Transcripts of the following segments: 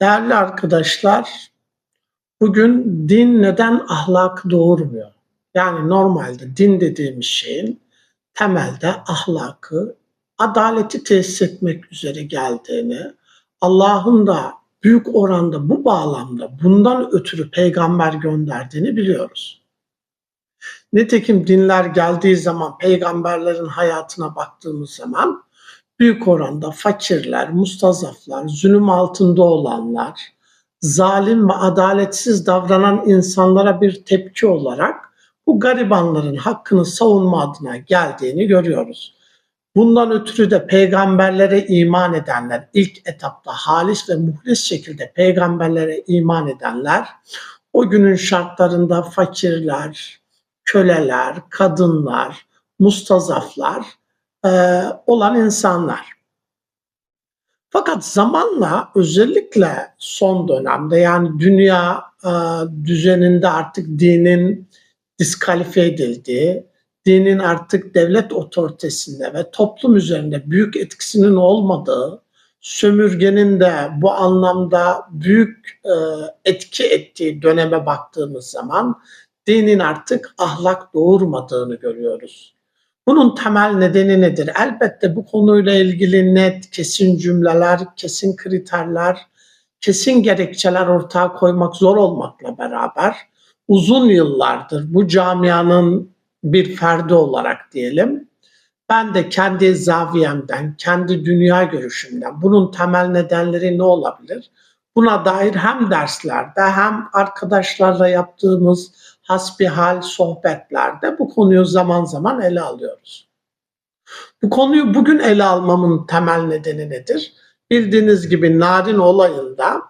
Değerli arkadaşlar, bugün din neden ahlakı doğurmuyor? Yani normalde din dediğimiz şeyin temelde ahlakı, adaleti tesis etmek üzere geldiğini, Allah'ın da büyük oranda bu bağlamda bundan ötürü peygamber gönderdiğini biliyoruz. Nitekim dinler geldiği zaman peygamberlerin hayatına baktığımız zaman büyük oranda fakirler, mustazaflar, zulüm altında olanlar, zalim ve adaletsiz davranan insanlara bir tepki olarak bu garibanların hakkını savunma adına geldiğini görüyoruz. Bundan ötürü de peygamberlere iman edenler, ilk etapta halis ve muhlis şekilde peygamberlere iman edenler, o günün şartlarında fakirler, köleler, kadınlar, mustazaflar olan insanlar. Fakat zamanla özellikle son dönemde yani dünya düzeninde artık dinin diskalifiye edildiği, dinin artık devlet otoritesinde ve toplum üzerinde büyük etkisinin olmadığı, sömürgenin de bu anlamda büyük etki ettiği döneme baktığımız zaman dinin artık ahlak doğurmadığını görüyoruz. Bunun temel nedeni nedir? Elbette bu konuyla ilgili net, kesin cümleler, kesin kriterler, kesin gerekçeler ortaya koymak zor olmakla beraber uzun yıllardır bu camianın bir ferdi olarak diyelim, ben de kendi zaviyemden, kendi dünya görüşümden bunun temel nedenleri ne olabilir? Buna dair hem derslerde hem arkadaşlarla yaptığımız hasbihal sohbetlerde bu konuyu zaman zaman ele alıyoruz. Bu konuyu bugün ele almamın temel nedeni nedir? Bildiğiniz gibi Narin olayında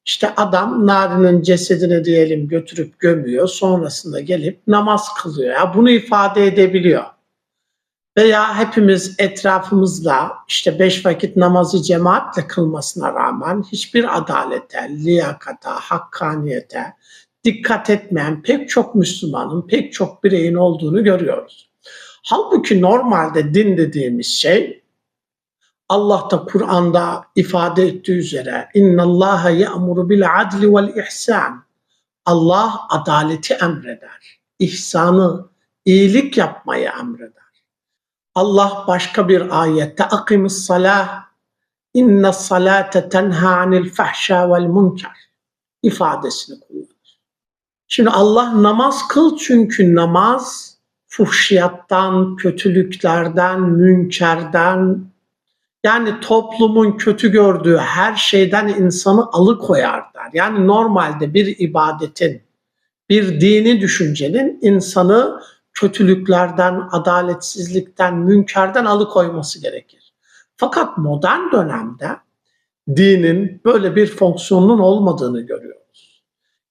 işte adam Narin'in cesedini diyelim götürüp gömüyor, sonrasında gelip namaz kılıyor. Ya bunu ifade edebiliyor. Veya hepimiz etrafımızda işte 5 vakit namazı cemaatle kılmasına rağmen hiçbir adalete, liyakata, hakkaniyete dikkat etmeyen pek çok Müslümanın, pek çok bireyin olduğunu görüyoruz. Halbuki normalde din dediğimiz şey Allah da Kur'an'da ifade ettiği üzere İnna Allaha ya'muru bil adli vel ihsan. Allah adaleti emreder, ihsanı, iyilik yapmayı emreder. Allah başka bir ayette akimis salah inne salate tenha anil fahşa vel münker ifadesini kullanır. Şimdi Allah namaz kıl çünkü namaz fuhşiyattan, kötülüklerden, münkerden yani toplumun kötü gördüğü her şeyden insanı alıkoyar der. Yani normalde bir ibadetin, bir dini düşüncenin insanı kötülüklerden, adaletsizlikten, münkerden alıkoyması gerekir. Fakat modern dönemde dinin böyle bir fonksiyonunun olmadığını görüyoruz.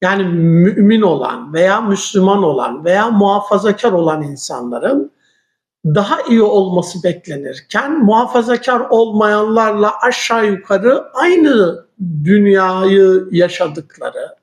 Yani mümin olan veya Müslüman olan veya muhafazakar olan insanların daha iyi olması beklenirken muhafazakar olmayanlarla aşağı yukarı aynı dünyayı yaşadıkları,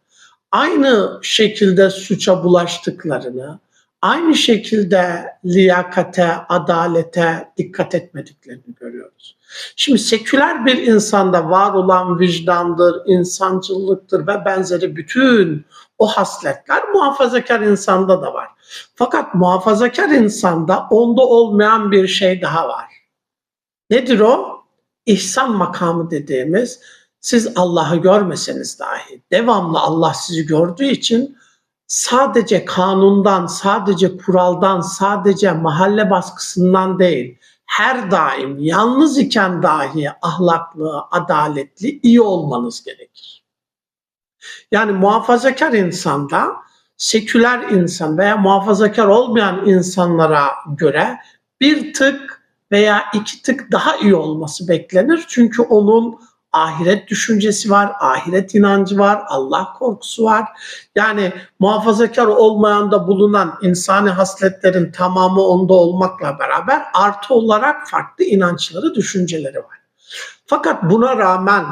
aynı şekilde suça bulaştıklarını, aynı şekilde liyakate, adalete dikkat etmediklerini görüyoruz. Şimdi seküler bir insanda var olan vicdandır, insancıllıktır ve benzeri bütün o hasletler muhafazakar insanda da var. Fakat muhafazakar insanda onda olmayan bir şey daha var. Nedir o? İhsan makamı dediğimiz, siz Allah'ı görmeseniz dahi devamlı Allah sizi gördüğü için sadece kanundan, sadece kuraldan, sadece mahalle baskısından değil, her daim yalnız iken dahi ahlaklı, adaletli, iyi olmanız gerekir. Yani muhafazakar insanda seküler insan veya muhafazakar olmayan insanlara göre bir tık veya iki tık daha iyi olması beklenir. Çünkü onun ahiret düşüncesi var, ahiret inancı var, Allah korkusu var. Yani muhafazakar olmayan da bulunan insani hasletlerin tamamı onda olmakla beraber artı olarak farklı inançları, düşünceleri var. Fakat buna rağmen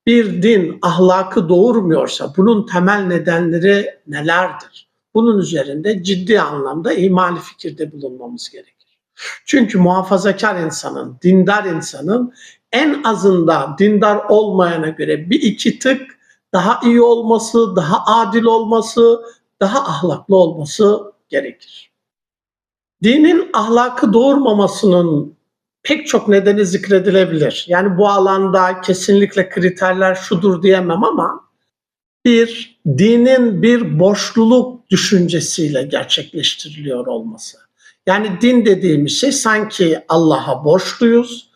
bir din ahlakı doğurmuyorsa bunun temel nedenleri nelerdir? Bunun üzerinde ciddi anlamda imali fikirde bulunmamız gerekir. Çünkü muhafazakar insanın, dindar insanın en azından dindar olmayana göre bir iki tık daha iyi olması, daha adil olması, daha ahlaklı olması gerekir. Dinin ahlakı doğurmamasının pek çok nedeni zikredilebilir. Yani bu alanda kesinlikle kriterler şudur diyemem ama dinin bir borçluluk düşüncesiyle gerçekleştiriliyor olması. Yani din dediğimiz şey sanki Allah'a borçluyuz,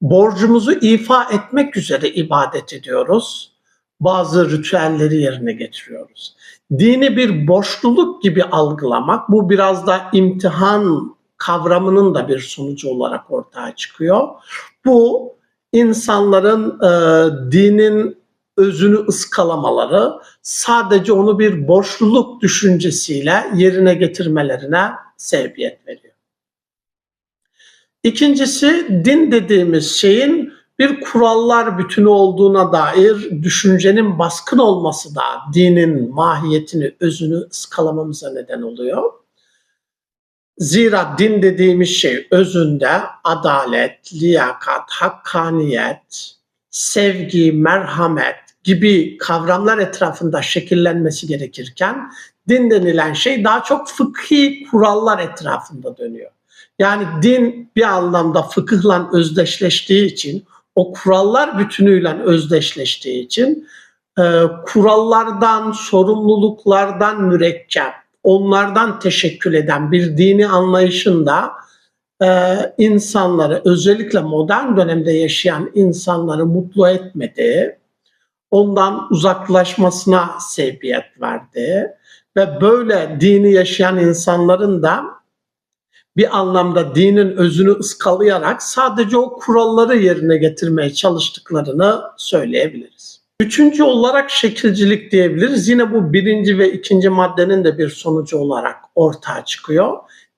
borcumuzu ifa etmek üzere ibadet ediyoruz, bazı ritüelleri yerine getiriyoruz. Dini bir borçluluk gibi algılamak, bu biraz da imtihan kavramının da bir sonucu olarak ortaya çıkıyor. Bu insanların dinin özünü ıskalamaları, sadece onu bir borçluluk düşüncesiyle yerine getirmelerine sebebiyet veriyor. İkincisi, din dediğimiz şeyin bir kurallar bütünü olduğuna dair düşüncenin baskın olması da dinin mahiyetini, özünü ıskalamamıza neden oluyor. Zira din dediğimiz şey özünde adalet, liyakat, hakkaniyet, sevgi, merhamet gibi kavramlar etrafında şekillenmesi gerekirken din denilen şey daha çok fıkhi kurallar etrafında dönüyor. Yani din bir anlamda fıkıhla özdeşleştiği için, o kurallar bütünüyle özdeşleştiği için kurallardan, sorumluluklardan mürekkep, onlardan teşekkül eden bir dini anlayışında insanları, özellikle modern dönemde yaşayan insanları mutlu etmediği, ondan uzaklaşmasına sebebiyet verdi ve böyle dini yaşayan insanların da bir anlamda dinin özünü ıskalayarak sadece o kuralları yerine getirmeye çalıştıklarını söyleyebiliriz. Üçüncü olarak şekilcilik diyebiliriz. Yine bu birinci ve ikinci maddenin de bir sonucu olarak ortaya çıkıyor.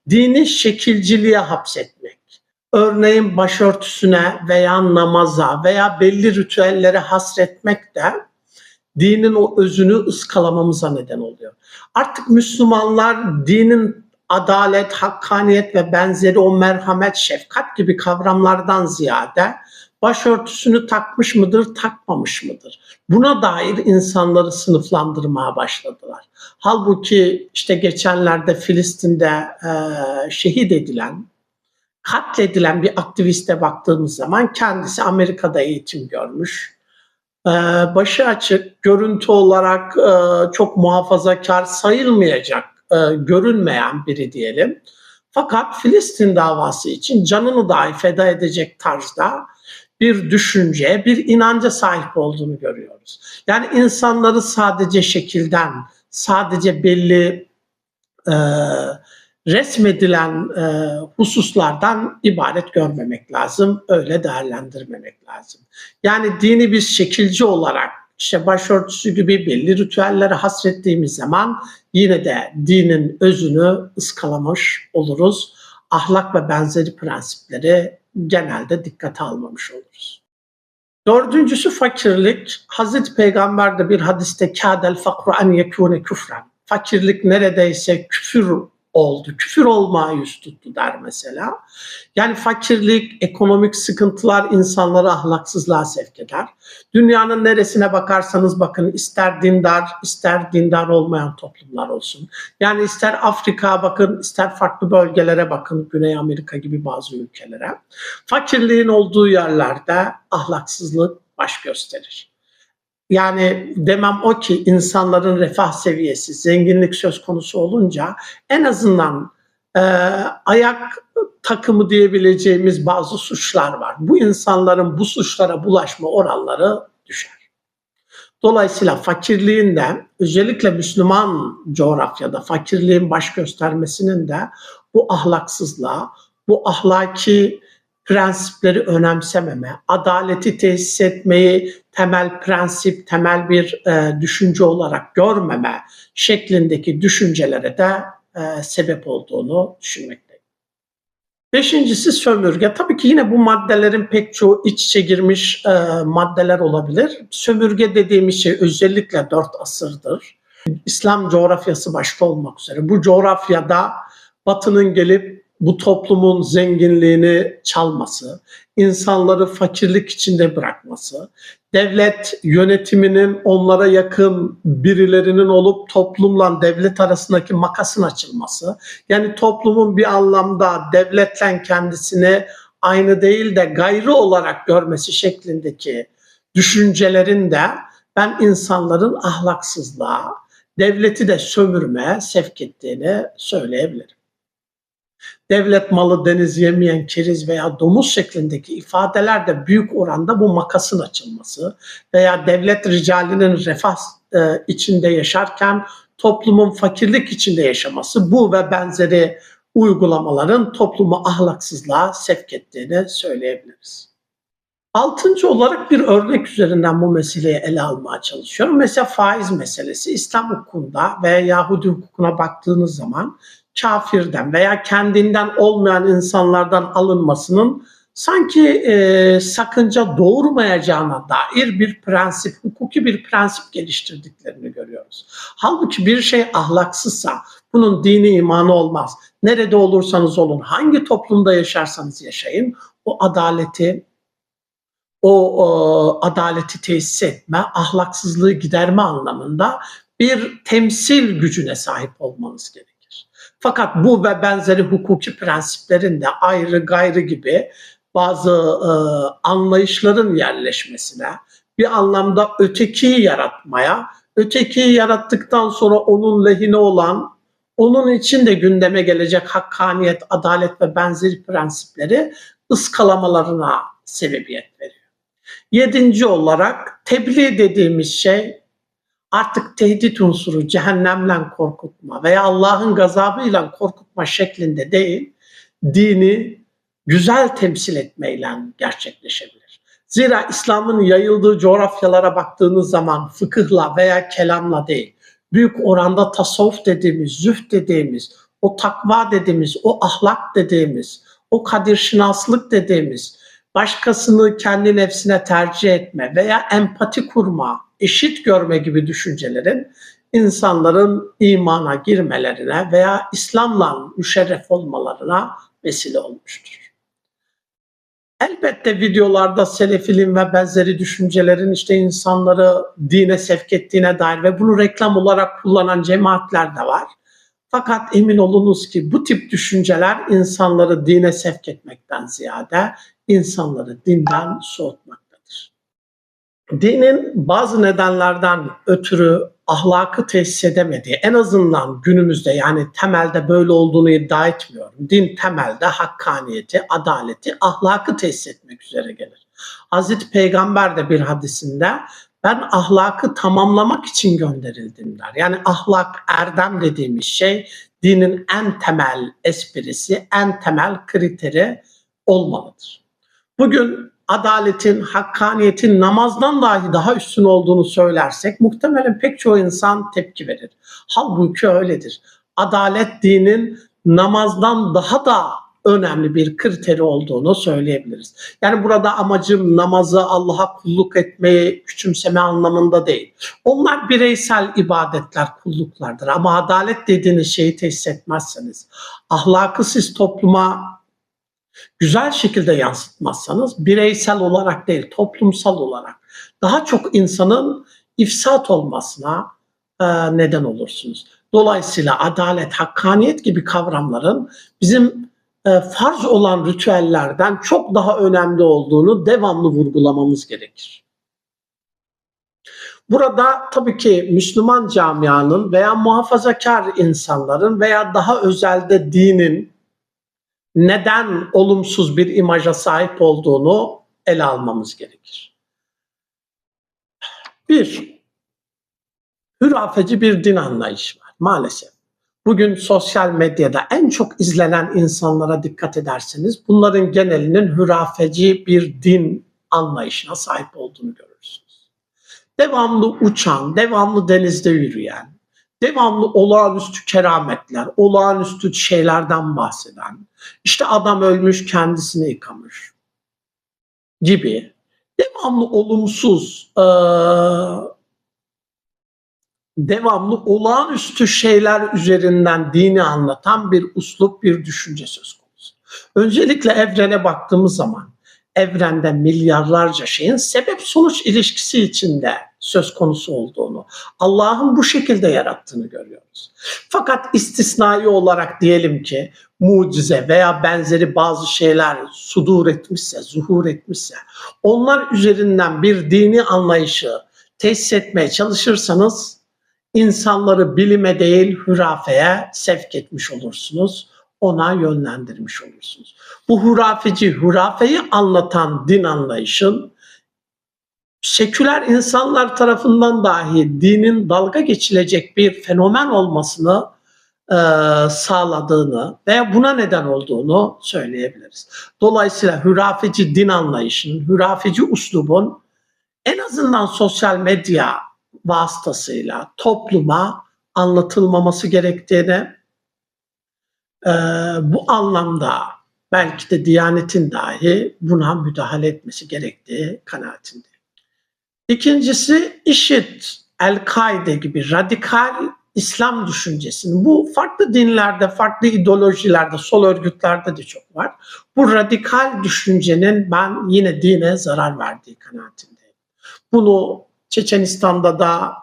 Dini şekilciliğe hapsetmek. Örneğin başörtüsüne veya namaza veya belli ritüellere hasretmek de dinin o özünü ıskalamamıza neden oluyor. Artık Müslümanlar dinin adalet, hakkaniyet ve benzeri o merhamet, şefkat gibi kavramlardan ziyade başörtüsünü takmış mıdır, takmamış mıdır? Buna dair insanları sınıflandırmaya başladılar. Halbuki işte geçenlerde Filistin'de şehit edilen, katledilen bir aktiviste baktığımız zaman kendisi Amerika'da eğitim görmüş. Başı açık, görüntü olarak çok muhafazakar sayılmayacak, görünmeyen biri diyelim. Fakat Filistin davası için canını dahi feda edecek tarzda bir düşünceye, bir inanca sahip olduğunu görüyoruz. Yani insanları sadece şekilden, sadece belli resmedilen hususlardan ibaret görmemek lazım, öyle değerlendirmemek lazım. Yani dini bir şekilci olarak işte başörtüsü gibi belli ritüellere hasrettiğimiz zaman yine de dinin özünü ıskalamış oluruz. Ahlak ve benzeri prensipleri genelde dikkate almamış oluruz. Dördüncüsü fakirlik. Hazreti Peygamber de bir hadiste kâdel fakru en yekûne küfren. Fakirlik neredeyse küfür oldu, küfür olmaya yüz tuttu der mesela. Yani fakirlik, ekonomik sıkıntılar insanları ahlaksızlığa sevk eder. Dünyanın neresine bakarsanız bakın, ister dindar, ister dindar olmayan toplumlar olsun. Yani ister Afrika'ya bakın, ister farklı bölgelere bakın, Güney Amerika gibi bazı ülkelere. Fakirliğin olduğu yerlerde ahlaksızlık baş gösterir. Yani demem o ki insanların refah seviyesi, zenginlik söz konusu olunca en azından ayak takımı diyebileceğimiz bazı suçlar var. Bu insanların bu suçlara bulaşma oranları düşer. Dolayısıyla fakirliğin de, özellikle Müslüman coğrafyada fakirliğin baş göstermesinin de bu ahlaksızlığa, bu ahlaki prensipleri önemsememe, adaleti tesis etmeyi temel prensip, temel bir düşünce olarak görmeme şeklindeki düşüncelere de sebep olduğunu düşünmekteyim. Beşincisi sömürge. Tabii ki yine bu maddelerin pek çoğu iç içe girmiş maddeler olabilir. Sömürge dediğimiz şey özellikle 4 asırdır. İslam coğrafyası başta olmak üzere bu coğrafyada Batı'nın gelip bu toplumun zenginliğini çalması, insanları fakirlik içinde bırakması, devlet yönetiminin onlara yakın birilerinin olup toplumla devlet arasındaki makasın açılması, yani toplumun bir anlamda devletle kendisini aynı değil de gayrı olarak görmesi şeklindeki düşüncelerin de ben insanların ahlaksızlığa, devleti de sömürmeye sevk ettiğini söyleyebilirim. Devlet malı deniz yemeyen keriz veya domuz şeklindeki ifadeler de büyük oranda bu makasın açılması veya devlet ricalinin refah içinde yaşarken toplumun fakirlik içinde yaşaması, bu ve benzeri uygulamaların toplumu ahlaksızlığa sevk ettiğini söyleyebiliriz. Altıncı olarak bir örnek üzerinden bu meseleyi ele almaya çalışıyorum. Mesela faiz meselesi. İslam hukukunda veya Yahudi hukukuna baktığınız zaman kafirden veya kendinden olmayan insanlardan alınmasının sanki sakınca doğurmayacağına dair bir prensip, hukuki bir prensip geliştirdiklerini görüyoruz. Halbuki bir şey ahlaksızsa bunun dini imanı olmaz. Nerede olursanız olun, hangi toplumda yaşarsanız yaşayın, o adaleti tesis etme, ahlaksızlığı giderme anlamında bir temsil gücüne sahip olmanız gerekir. Fakat bu ve benzeri hukuki prensiplerin de ayrı gayrı gibi bazı anlayışların yerleşmesine, bir anlamda ötekiyi yaratmaya, ötekiyi yarattıktan sonra onun lehine olan, onun için de gündeme gelecek hakkaniyet, adalet ve benzeri prensipleri ıskalamalarına sebebiyet veriyor. Yedinci olarak tebliğ dediğimiz şey artık tehdit unsuru, cehennemle korkutma veya Allah'ın gazabıyla korkutma şeklinde değil, dini güzel temsil etmeyle gerçekleşebilir. Zira İslam'ın yayıldığı coğrafyalara baktığınız zaman fıkıhla veya kelamla değil, büyük oranda tasavvuf dediğimiz, zühd dediğimiz, o takva dediğimiz, o ahlak dediğimiz, o kadirşinaslık dediğimiz, başkasını kendi nefsine tercih etme veya empati kurma, eşit görme gibi düşüncelerin insanların imana girmelerine veya İslam'la müşerref olmalarına vesile olmuştur. Elbette videolarda selefiliğin ve benzeri düşüncelerin işte insanları dine sevk ettiğine dair ve bunu reklam olarak kullanan cemaatler de var. Fakat emin olunuz ki bu tip düşünceler insanları dine sevk etmekten ziyade insanları dinden soğutmaktadır. Dinin bazı nedenlerden ötürü ahlakı tesis edemediği, en azından günümüzde, yani temelde böyle olduğunu iddia etmiyorum. Din temelde hakkaniyeti, adaleti, ahlakı tesis etmek üzere gelir. Hazreti Peygamber de bir hadisinde ben ahlakı tamamlamak için gönderildim der. Yani ahlak, erdem dediğimiz şey dinin en temel esprisi, en temel kriteri olmalıdır. Bugün adaletin, hakkaniyetin namazdan dahi daha üstün olduğunu söylersek muhtemelen pek çoğu insan tepki verir. Halbuki öyledir. Adalet dinin namazdan daha da önemli bir kriteri olduğunu söyleyebiliriz. Yani burada amacım namazı, Allah'a kulluk etmeyi küçümseme anlamında değil. Onlar bireysel ibadetler, kulluklardır. Ama adalet dediğiniz şeyi tesis etmezseniz, ahlakı siz topluma güzel şekilde yansıtmazsanız, bireysel olarak değil, toplumsal olarak daha çok insanın ifsat olmasına neden olursunuz. Dolayısıyla adalet, hakkaniyet gibi kavramların bizim farz olan ritüellerden çok daha önemli olduğunu devamlı vurgulamamız gerekir. Burada tabii ki Müslüman camianın veya muhafazakar insanların veya daha özelde dinin neden olumsuz bir imaja sahip olduğunu ele almamız gerekir. Bir, hürafeci bir din anlayışı var maalesef. Bugün sosyal medyada en çok izlenen insanlara dikkat ederseniz bunların genelinin hürafeci bir din anlayışına sahip olduğunu görürsünüz. Devamlı uçan, devamlı denizde yürüyen, devamlı olağanüstü kerametler, olağanüstü şeylerden bahseden, işte adam ölmüş kendisini yıkamış gibi devamlı olumsuz, devamlı olağanüstü şeyler üzerinden dini anlatan bir üslup, bir düşünce söz konusu. Öncelikle evrene baktığımız zaman evrende milyarlarca şeyin sebep sonuç ilişkisi içinde söz konusu olduğunu, Allah'ın bu şekilde yarattığını görüyoruz. Fakat istisnai olarak diyelim ki mucize veya benzeri bazı şeyler sudur etmişse, zuhur etmişse, onlar üzerinden bir dini anlayışı tesis etmeye çalışırsanız insanları bilime değil hürafeye sevk etmiş olursunuz, ona yönlendirmiş olursunuz. Bu hurafeyi anlatan din anlayışın seküler insanlar tarafından dahi dinin dalga geçilecek bir fenomen olmasını sağladığını veya buna neden olduğunu söyleyebiliriz. Dolayısıyla hürafeci din anlayışının, hürafeci uslubun en azından sosyal medya vasıtasıyla topluma anlatılmaması gerektiğini, bu anlamda belki de Diyanet'in dahi buna müdahale etmesi gerektiği kanaatindeyim. İkincisi IŞİD, El-Kaide gibi radikal İslam düşüncesinin, bu farklı dinlerde, farklı ideolojilerde, sol örgütlerde de çok var. Bu radikal düşüncenin ben yine dine zarar verdiği kanaatindeyim. Bunu Çeçenistan'da da,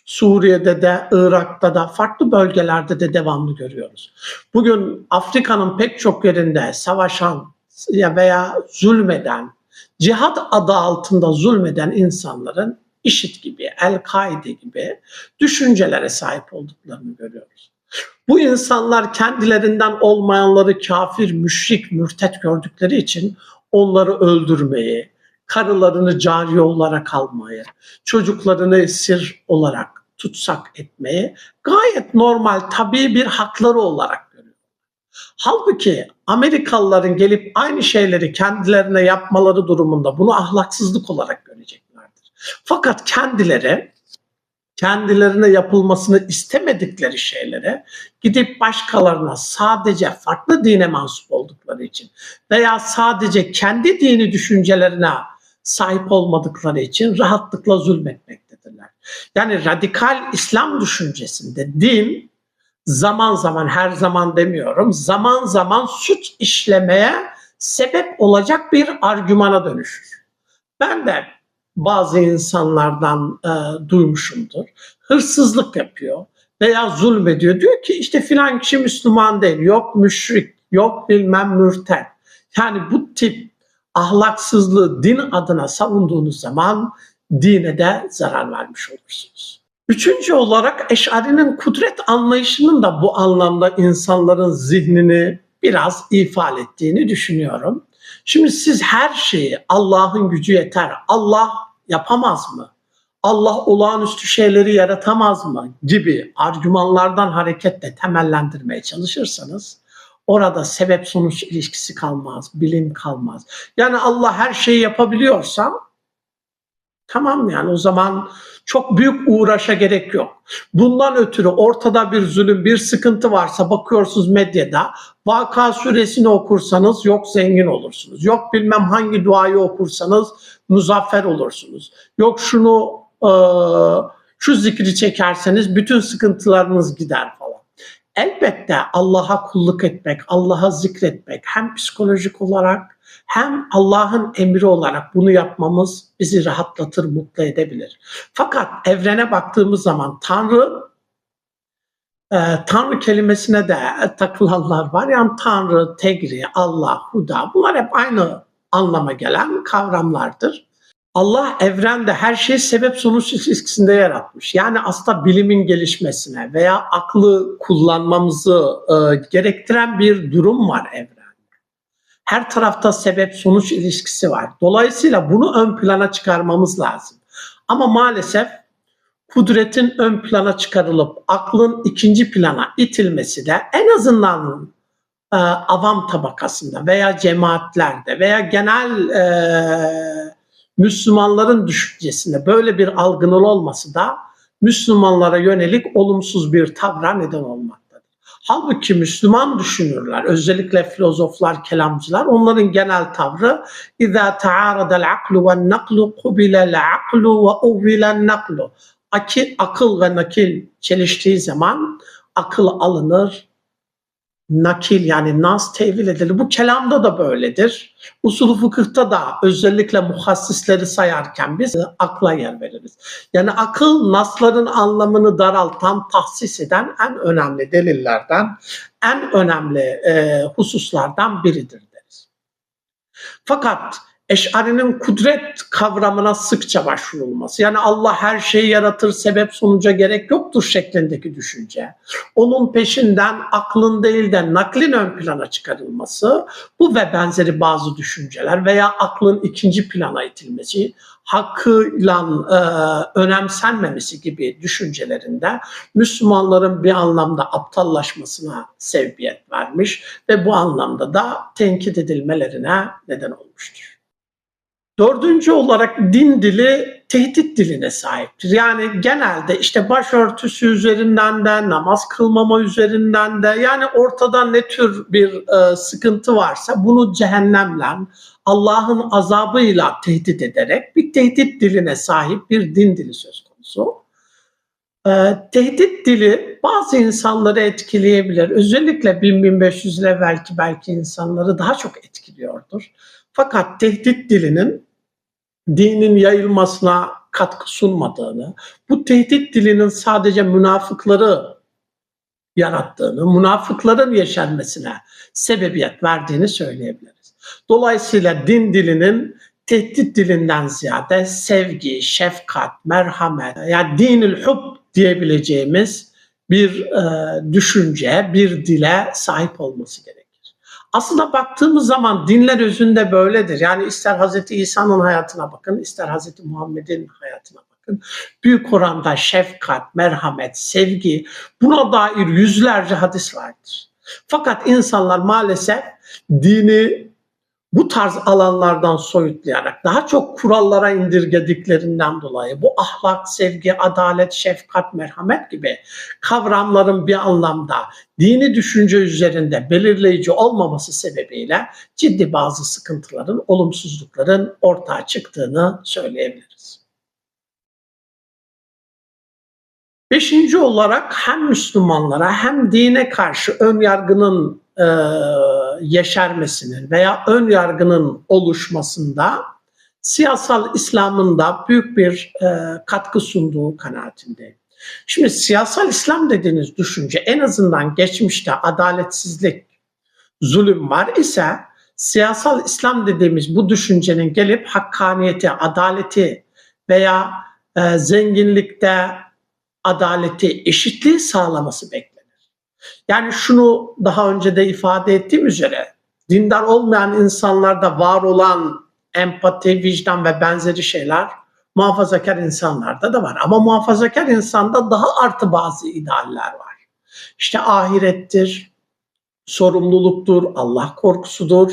Suriye'de de, Irak'ta da, farklı bölgelerde de devamlı görüyoruz. Bugün Afrika'nın pek çok yerinde savaşan veya zulmeden, cihat adı altında zulmeden insanların IŞİD gibi, El-Kaide gibi düşüncelere sahip olduklarını görüyoruz. Bu insanlar kendilerinden olmayanları kafir, müşrik, mürtet gördükleri için onları öldürmeyi, karılarını cariye olarak almayı, çocuklarını esir olarak tutsak etmeyi gayet normal, tabii bir hakları olarak görüyor. Halbuki Amerikalıların gelip aynı şeyleri kendilerine yapmaları durumunda bunu ahlaksızlık olarak göreceklerdir. Fakat kendilerine yapılmasını istemedikleri şeylere gidip başkalarına sadece farklı dine mensup oldukları için veya sadece kendi dini düşüncelerine sahip olmadıkları için rahatlıkla zulmetmektedirler. Yani radikal İslam düşüncesinde din zaman zaman, her zaman demiyorum, zaman zaman suç işlemeye sebep olacak bir argümana dönüşür. Ben de bazı insanlardan duymuşumdur. Hırsızlık yapıyor veya zulmediyor. Diyor ki işte filan kişi Müslüman değil, yok müşrik, yok bilmem mürted. Yani bu tip ahlaksızlığı din adına savunduğunuz zaman dine de zarar vermiş olursunuz. Üçüncü olarak Eş'ari'nin kudret anlayışının da bu anlamda insanların zihnini biraz ifade ettiğini düşünüyorum. Şimdi siz her şeyi Allah'ın gücü yeter, Allah yapamaz mı? Allah olağanüstü şeyleri yaratamaz mı? Gibi argümanlardan hareketle temellendirmeye çalışırsanız orada sebep sonuç ilişkisi kalmaz, bilim kalmaz. Yani Allah her şeyi yapabiliyorsa tamam, yani o zaman çok büyük uğraşa gerek yok. Bundan ötürü ortada bir zulüm, bir sıkıntı varsa bakıyorsunuz medyada, Vaka suresini okursanız yok zengin olursunuz. Yok bilmem hangi duayı okursanız muzaffer olursunuz. Yok şu zikri çekerseniz bütün sıkıntılarınız gider falan. Elbette Allah'a kulluk etmek, Allah'a zikretmek hem psikolojik olarak hem Allah'ın emri olarak bunu yapmamız bizi rahatlatır, mutlu edebilir. Fakat evrene baktığımız zaman Tanrı kelimesine de takılanlar var. Yani Tanrı, Tegri, Allah, Huda, bunlar hep aynı anlama gelen kavramlardır. Allah evrende her şeyi sebep sonuç ilişkisinde yaratmış. Yani aslında bilimin gelişmesine veya aklı kullanmamızı gerektiren bir durum var evrende. Her tarafta sebep sonuç ilişkisi var. Dolayısıyla bunu ön plana çıkarmamız lazım. Ama maalesef kudretin ön plana çıkarılıp aklın ikinci plana itilmesi de en azından avam tabakasında veya cemaatlerde veya genel Müslümanların düşüncesinde böyle bir algının olması da Müslümanlara yönelik olumsuz bir tavra neden olmaktadır. Halbuki Müslüman düşünürler, özellikle filozoflar, kelamcılar, onların genel tavrı اِذَا تَعَارَدَ الْعَقْلُ وَالنَّقْلُ قُبِلَ الْعَقْلُ وَاُوِّلَ النَّقْلُ. Akıl ve nakil çeliştiği zaman akıl alınır, nakil yani nas tevil edilir. Bu kelamda da böyledir. Usul-u fıkıhta da özellikle muhassisleri sayarken biz akla yer veririz. Yani akıl nasların anlamını daraltan, tahsis eden en önemli delillerden, en önemli hususlardan biridir deriz. Fakat Eş'ari'nin kudret kavramına sıkça başvurulması, yani Allah her şeyi yaratır, sebep sonuca gerek yoktur şeklindeki düşünce, onun peşinden aklın değil de naklin ön plana çıkarılması, bu ve benzeri bazı düşünceler veya aklın ikinci plana itilmesi, hakkıyla önemsenmemesi gibi düşüncelerinde Müslümanların bir anlamda aptallaşmasına sebebiyet vermiş ve bu anlamda da tenkit edilmelerine neden olmuştur. Dördüncü olarak din dili tehdit diline sahiptir. Yani genelde işte başörtüsü üzerinden de, namaz kılmama üzerinden de, yani ortada ne tür bir sıkıntı varsa bunu cehennemle, Allah'ın azabıyla tehdit ederek bir tehdit diline sahip bir din dili söz konusu. Tehdit dili bazı insanları etkileyebilir. Özellikle 1000-1500 yıl belki insanları daha çok etkiliyordur. Fakat tehdit dilinin dinin yayılmasına katkı sunmadığını, bu tehdit dilinin sadece münafıkları yarattığını, münafıkların yeşermesine sebebiyet verdiğini söyleyebiliriz. Dolayısıyla din dilinin tehdit dilinden ziyade sevgi, şefkat, merhamet, yani dinül hub diyebileceğimiz bir düşünce, bir dile sahip olması gerekir. Aslında baktığımız zaman dinler özünde böyledir. Yani ister Hazreti İsa'nın hayatına bakın, ister Hazreti Muhammed'in hayatına bakın. Büyük oranda şefkat, merhamet, sevgi, buna dair yüzlerce hadis vardır. Fakat insanlar maalesef dini bu tarz alanlardan soyutlayarak daha çok kurallara indirgediklerinden dolayı bu ahlak, sevgi, adalet, şefkat, merhamet gibi kavramların bir anlamda dini düşünce üzerinde belirleyici olmaması sebebiyle ciddi bazı sıkıntıların, olumsuzlukların ortaya çıktığını söyleyebiliriz. Beşinci olarak hem Müslümanlara hem dine karşı ön yargının yeşermesinin veya ön yargının oluşmasında siyasal İslam'ın da büyük bir katkı sunduğu kanaatindeyim. Şimdi siyasal İslam dediğiniz düşünce en azından geçmişte adaletsizlik, zulüm var ise siyasal İslam dediğimiz bu düşüncenin gelip hakkaniyeti, adaleti veya zenginlikte adaleti, eşitliği sağlaması beklenir. Yani şunu daha önce de ifade ettiğim üzere dindar olmayan insanlarda var olan empati, vicdan ve benzeri şeyler muhafazakar insanlarda da var. Ama muhafazakar insanda daha artı bazı idealler var. İşte ahirettir, sorumluluktur, Allah korkusudur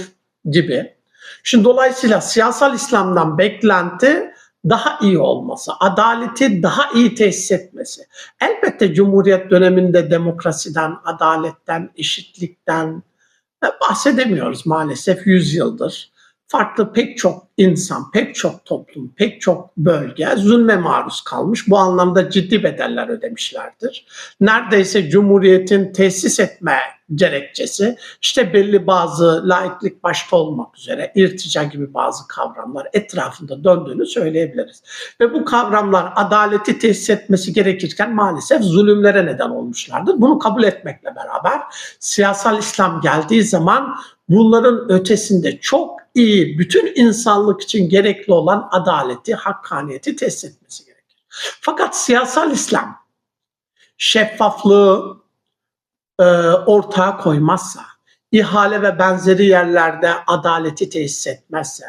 gibi. Şimdi dolayısıyla siyasal İslam'dan beklenti daha iyi olması, adaleti daha iyi tesis etmesi. Elbette Cumhuriyet döneminde demokrasiden, adaletten, eşitlikten bahsedemiyoruz maalesef 100 yıldır. Farklı pek çok insan, pek çok toplum, pek çok bölge zulme maruz kalmış. Bu anlamda ciddi bedeller ödemişlerdir. Neredeyse Cumhuriyet'in tesis etme gerekçesi işte belli bazı laiklik başta olmak üzere irtica gibi bazı kavramlar etrafında döndüğünü söyleyebiliriz. Ve bu kavramlar adaleti tesis etmesi gerekirken maalesef zulümlere neden olmuşlardır. Bunu kabul etmekle beraber siyasal İslam geldiği zaman bunların ötesinde çok iyi, bütün insanlık için gerekli olan adaleti, hakkaniyeti tesis etmesi gerekir. Fakat siyasal İslam şeffaflığı ortaya koymazsa, ihale ve benzeri yerlerde adaleti tesis etmezse,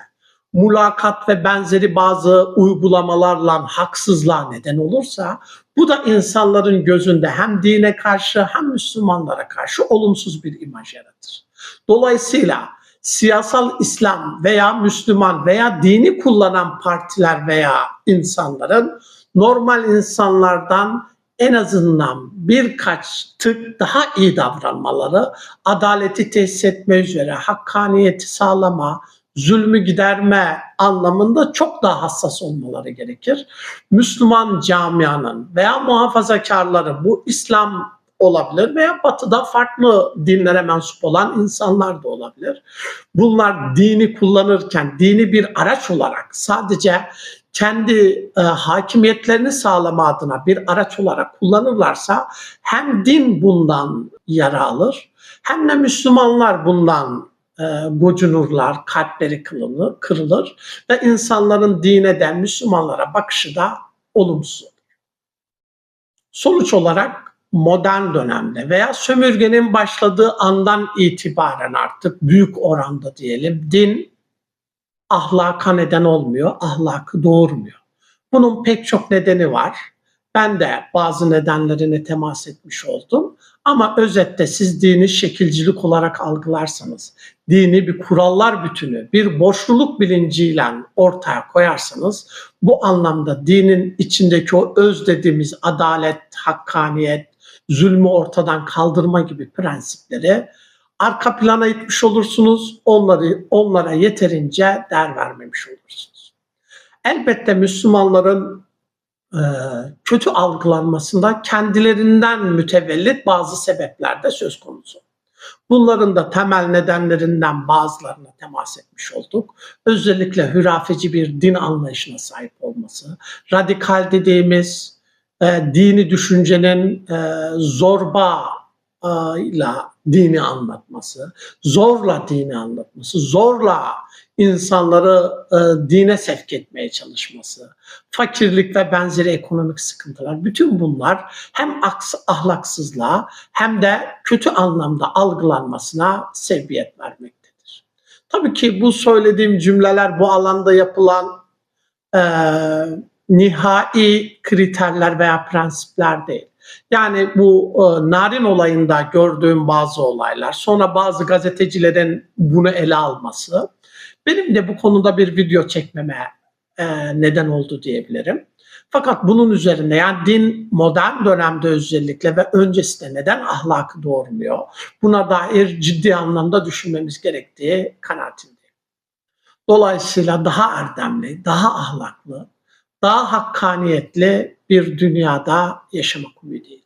mulakat ve benzeri bazı uygulamalarla haksızlığa neden olursa, bu da insanların gözünde hem dine karşı hem Müslümanlara karşı olumsuz bir imaj yaratır. Dolayısıyla siyasal İslam veya Müslüman veya dini kullanan partiler veya insanların normal insanlardan en azından birkaç tık daha iyi davranmaları, adaleti tesis etme üzere, hakkaniyeti sağlama, zulmü giderme anlamında çok daha hassas olmaları gerekir. Müslüman camianın veya muhafazakarları bu İslam olabilir veya Batı'da farklı dinlere mensup olan insanlar da olabilir. Bunlar dini kullanırken dini bir araç olarak sadece kendi hakimiyetlerini sağlama adına bir araç olarak kullanırlarsa hem din bundan yara alır hem de Müslümanlar bundan gocunurlar, kalpleri kırılır ve insanların dine de Müslümanlara bakışı da olumsuz. Sonuç olarak modern dönemde veya sömürgenin başladığı andan itibaren artık büyük oranda diyelim din ahlaka neden olmuyor, ahlakı doğurmuyor. Bunun pek çok nedeni var. Ben de bazı nedenlerine temas etmiş oldum. Ama özetle siz dini şekilcilik olarak algılarsanız, dini bir kurallar bütünü, bir borçluluk bilinciyle ortaya koyarsanız, bu anlamda dinin içindeki o öz dediğimiz adalet, hakkaniyet, zulmü ortadan kaldırma gibi prensipleri arka plana itmiş olursunuz, onlara yeterince değer vermemiş olursunuz. Elbette Müslümanların kötü algılanmasında kendilerinden mütevellit bazı sebepler de söz konusu. Bunların da temel nedenlerinden bazılarına temas etmiş olduk. Özellikle hürafeci bir din anlayışına sahip olması, radikal dediğimiz dini düşüncenin zorba ile dini anlatması, zorla dini anlatması, zorla insanları dine sevk etmeye çalışması, fakirlik ve benzeri ekonomik sıkıntılar, bütün bunlar hem ahlaksızlığa hem de kötü anlamda algılanmasına sebebiyet vermektedir. Tabii ki bu söylediğim cümleler bu alanda yapılan nihai kriterler veya prensipler değil. Yani bu Narin olayında gördüğüm bazı olaylar, sonra bazı gazetecilerin bunu ele alması, benim de bu konuda bir video çekmeme neden oldu diyebilirim. Fakat bunun üzerine yani din modern dönemde özellikle ve öncesinde neden ahlakı doğurmuyor? Buna dair ciddi anlamda düşünmemiz gerektiği kanaatindeyim. Dolayısıyla daha erdemli, daha ahlaklı, daha hakkaniyetli bir dünyada yaşamak ümidiyiz.